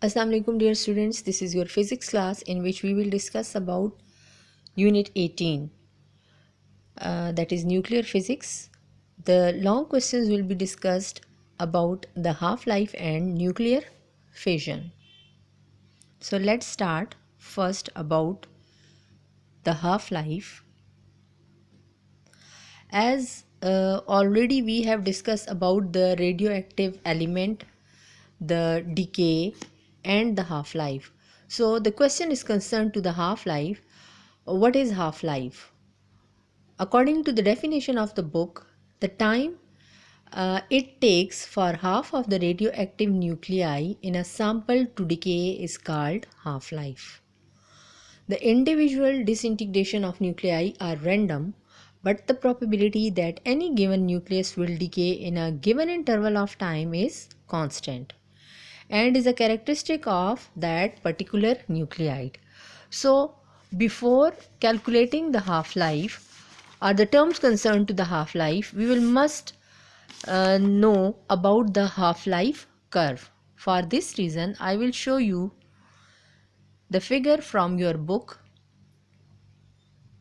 Assalamu alaikum dear students, this is your physics class in which we will discuss about unit 18 that is nuclear physics. The long questions will be discussed about the half-life and nuclear fission. So let's start first about the half-life. As already we have discussed about the radioactive element, the decay and the half-life. So the question is concerned to the half-life. What is half-life? According to the definition of the book, the time it takes for half of the radioactive nuclei in a sample to decay is called half-life. The individual disintegration of nuclei are random, but the probability that any given nucleus will decay in a given interval of time is constant and is a characteristic of that particular nuclide. So, before calculating the half-life or the terms concerned to the half-life, we will must know about the half-life curve. For this reason, I will show you the figure from your book,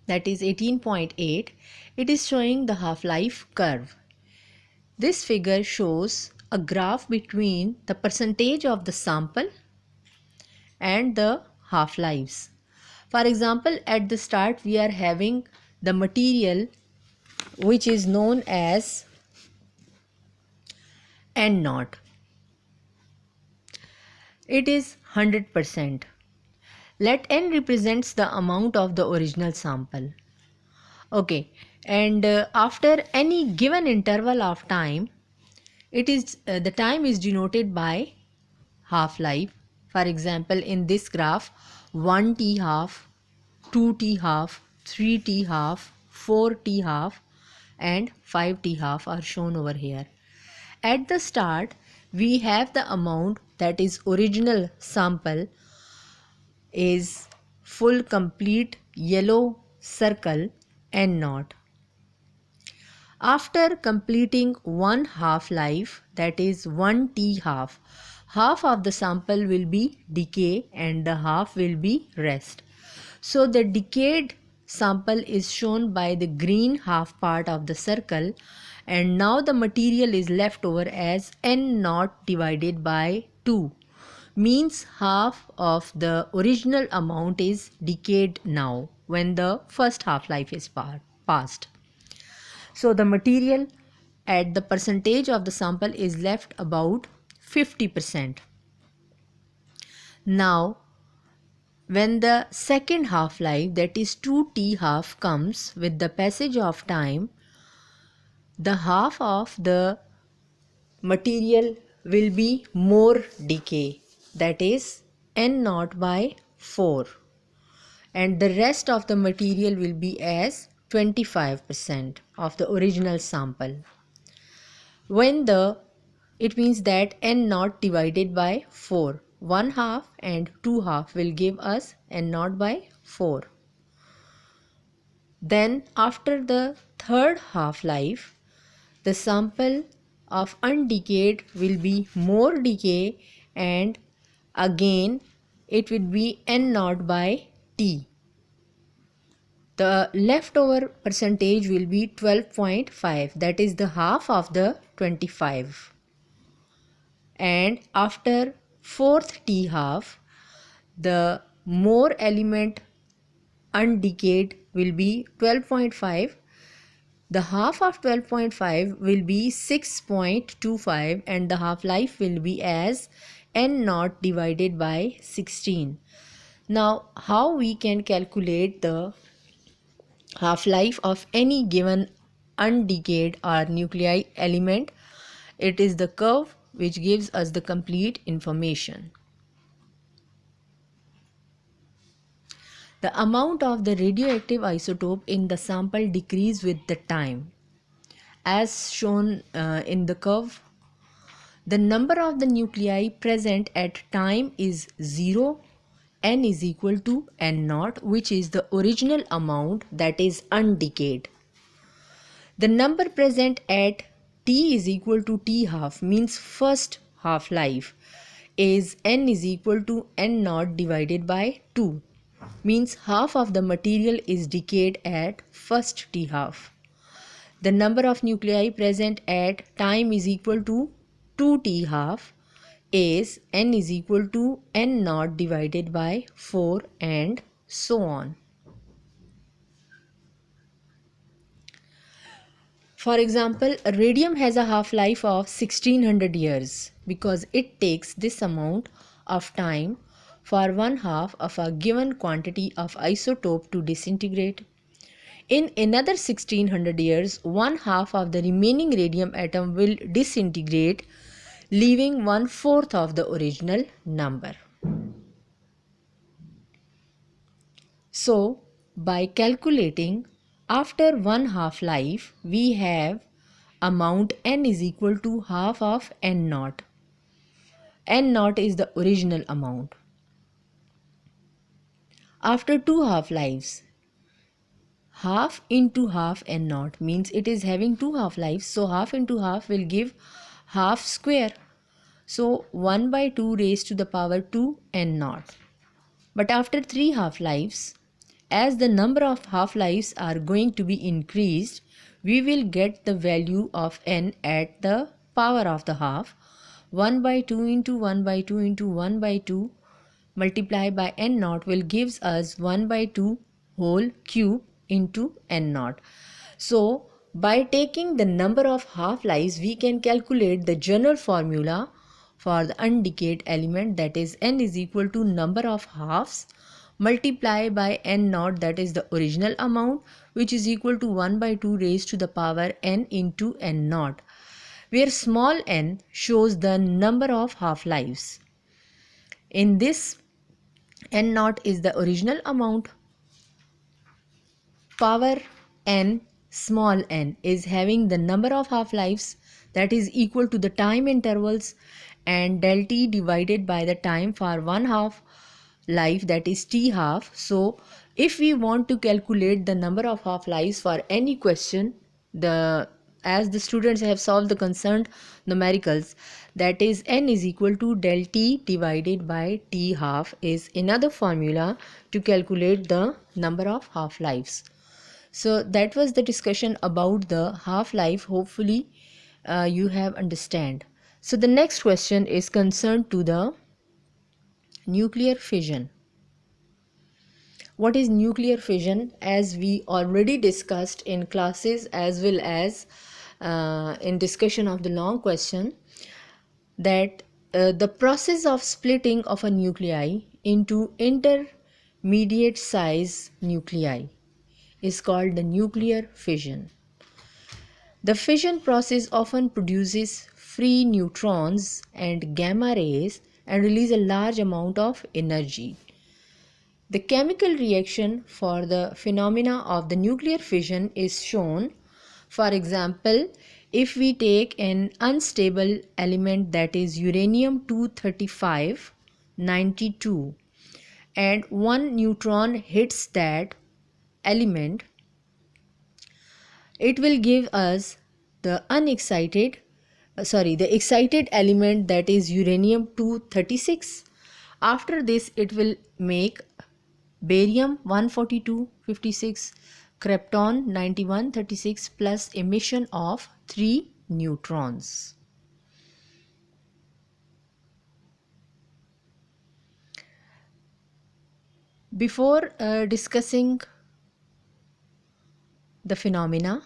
that is 18.8. It is showing the half-life curve. This figure shows a graph between the percentage of the sample and the half-lives. For example, at the start we are having the material which is known as N naught. It is 100%. Let N represents the amount of the original sample. Okay, and after any given interval of time, it is the time is denoted by half-life. For example, in this graph, 1t half, 2t half, 3t half, 4t half and 5t half are shown over here. At the start, we have the amount that is original sample is full complete yellow circle N naught. After completing one half-life, that is 1t half, half of the sample will be decay and the half will be rest. So the decayed sample is shown by the green half part of the circle, and now the material is left over as N naught divided by 2, means half of the original amount is decayed now when the first half-life is passed. So the material at the percentage of the sample is left about 50%. Now when the second half-life, that is 2t half, comes with the passage of time, the half of the material will be more decay, that is N naught by 4, and the rest of the material will be as 25% of the original sample. When it means that N naught divided by 4, 1 half and 2 half will give us N naught by 4. Then after the third half-life, the sample of undecayed will be more decay and again it will be N naught by T. The leftover percentage will be 12.5, that is the half of the 25. And after fourth T half, the more element undecayed will be 12.5. The half of 12.5 will be 6.25 and the half-life will be as N naught divided by 16. Now, how we can calculate the half-life of any given undecayed or nuclei element? It is the curve which gives us the complete information. The amount of the radioactive isotope in the sample decreases with the time. As shown in the curve, the number of the nuclei present at time is 0. N is equal to N naught, which is the original amount that is undecayed. The number present at T is equal to T half, means first half-life. is n is equal to n naught divided by 2. Means half of the material is decayed at first T half. The number of nuclei present at time is equal to 2T half is n is equal to n naught divided by 4 and so on. For example, radium has a half-life of 1600 years because it takes this amount of time for one half of a given quantity of isotope to disintegrate. In another 1600 years, one half of the remaining radium atom will disintegrate, leaving 1/4 of the original number. So, by calculating after one half life, we have amount n is equal to half of n naught. N naught is the original amount. After two half lives, half into half n naught means it is having two half lives, so half into half will give half square. So 1 by 2 raised to the power 2 n naught. But after 3 half lives, as the number of half lives are going to be increased, we will get the value of n at the power of the half. 1 by 2 into 1 by 2 into 1 by 2 multiplied by n naught will gives us 1 by 2 whole cube into n naught. So by taking the number of half lives, we can calculate the general formula for the undecayed element, that is n is equal to number of halves multiply by n naught, that is the original amount, which is equal to 1 by 2 raised to the power n into n naught, where small n shows the number of half lives. In this, n naught is the original amount. Power n small n is having the number of half lives, that is equal to the time intervals, and del t divided by the time for one half life, that is T half. So if we want to calculate the number of half lives for any question, as the students have solved the concerned numericals, that is n is equal to del t divided by T half is another formula to calculate the number of half lives. So that was the discussion about the half life. Hopefully you have understand. So the next question is concerned to the nuclear fission. What is nuclear fission? As we already discussed in classes as well as in discussion of the long question, that the process of splitting of a nuclei into intermediate size nuclei is called the nuclear fission. The fission process often produces free neutrons and gamma rays and release a large amount of energy. The chemical reaction for the phenomena of the nuclear fission is shown. For example, if we take an unstable element, that is uranium-235 92, and one neutron hits that element, it will give us the the excited element, that is uranium-236. After this, it will make barium-142 56, krypton-91 36 plus emission of 3 neutrons. Before discussing the phenomena,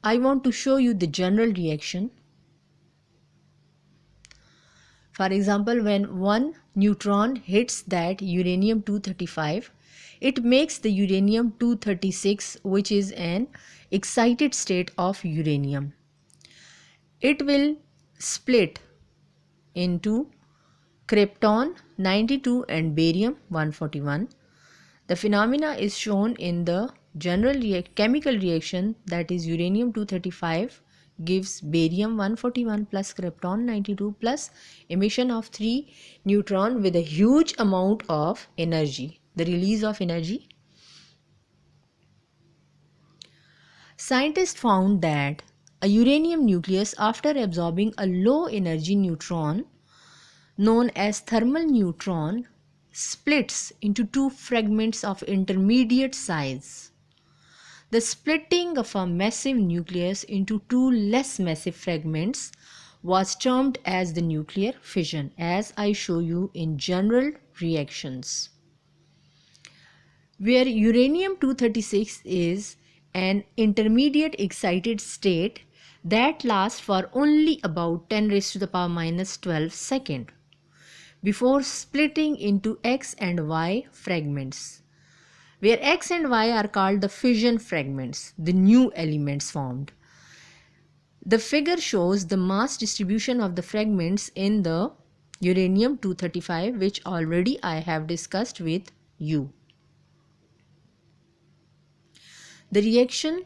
I want to show you the general reaction. For example, when one neutron hits that uranium-235, it makes the uranium-236, which is an excited state of uranium. It will split into krypton-92 and barium-141. The phenomena is shown in the general chemical reaction, that is uranium-235 gives barium-141 plus krypton-92 plus emission of 3 neutron with a huge amount of energy, the release of energy. Scientists found that a uranium nucleus, after absorbing a low energy neutron, known as thermal neutron, splits into two fragments of intermediate size. The splitting of a massive nucleus into two less massive fragments was termed as the nuclear fission, as I show you in general reactions. Where uranium-236 is an intermediate excited state that lasts for only about 10 raised to the power minus 12 seconds before splitting into X and Y fragments, where X and Y are called the fission fragments, the new elements formed. The figure shows the mass distribution of the fragments in the uranium-235, which already I have discussed with you. The reaction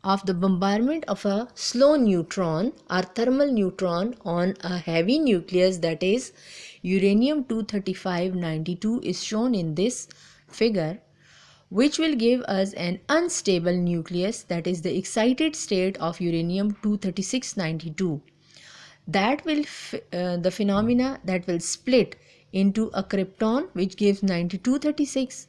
of the bombardment of a slow neutron or thermal neutron on a heavy nucleus, that is uranium-235-92, is shown in this figure, which will give us an unstable nucleus, that is the excited state of uranium-236-92. That will the phenomena that will split into a krypton, which gives 9236,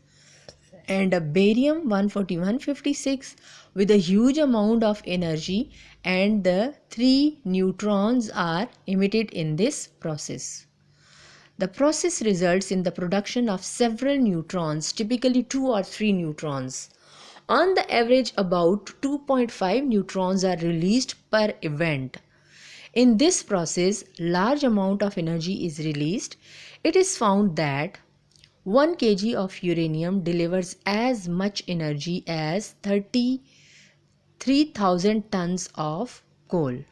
and a barium 14156 with a huge amount of energy, and the three neutrons are emitted in this process. The process results in the production of several neutrons, typically 2 or 3 neutrons. On the average, about 2.5 neutrons are released per event. In this process, large amount of energy is released. It is found that 1 kg of uranium delivers as much energy as 33,000 tons of coal.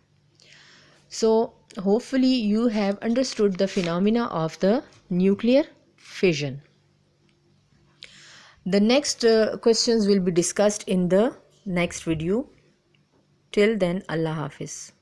So, hopefully you have understood the phenomena of the nuclear fission. The next questions will be discussed in the next video. Till then, Allah Hafiz.